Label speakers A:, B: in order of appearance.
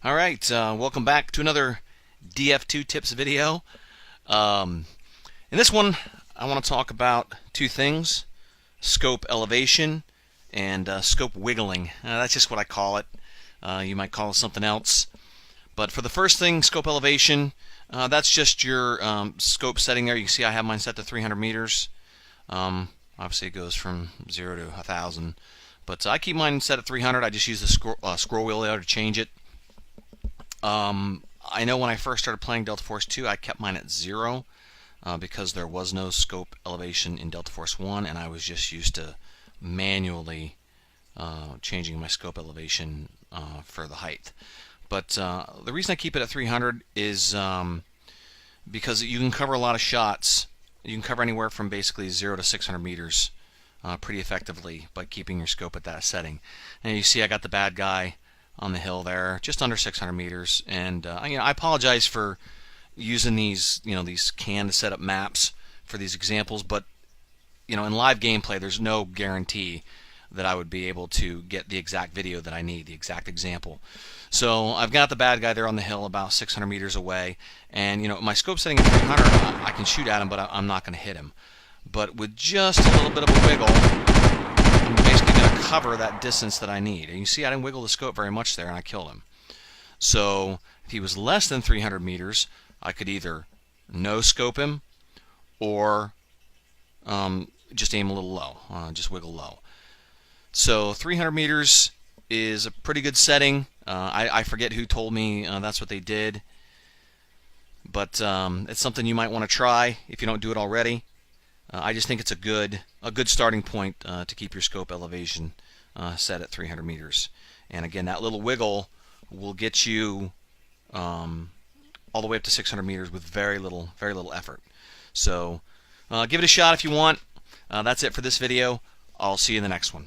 A: All right, welcome back to another DF2 tips video. In this one, I want to talk about two things: scope elevation and scope wiggling. That's just what I call it. You might call it something else. But for the first thing, scope elevation, that's just your scope setting there. You can see I have mine set to 300 meters. Obviously, it goes from 0 to 1,000. But I keep mine set at 300. I just use the scroll wheel there to change it. I know when I first started playing Delta Force 2, I kept mine at 0 because there was no scope elevation in Delta Force 1, and I was just used to manually changing my scope elevation for the height. But the reason I keep it at 300 is because you can cover a lot of shots. You can cover anywhere from basically 0 to 600 meters pretty effectively by keeping your scope at that setting. And you see I got the bad guy on the hill there, just under 600 meters. And I apologize for using these canned setup maps for these examples, but in live gameplay, there's no guarantee that I would be able to get the exact video that I need, the exact example. So I've got the bad guy there on the hill about 600 meters away, and my scope setting at 300, I can shoot at him, but I'm not going to hit him. But with just a little bit of a wiggle, I'm basically going to cover that distance that I need. And you see I didn't wiggle the scope very much there, and I killed him. So if he was less than 300 meters, I could either no scope him or just aim a little low, just wiggle low. So 300 meters is a pretty good setting. I forget who told me that's what they did, but it's something you might want to try if you don't do it already. I just think it's a good starting point to keep your scope elevation set at 300 meters. And again, that little wiggle will get you all the way up to 600 meters with very little effort. So give it a shot if you want. That's it for this video. I'll see you in the next one.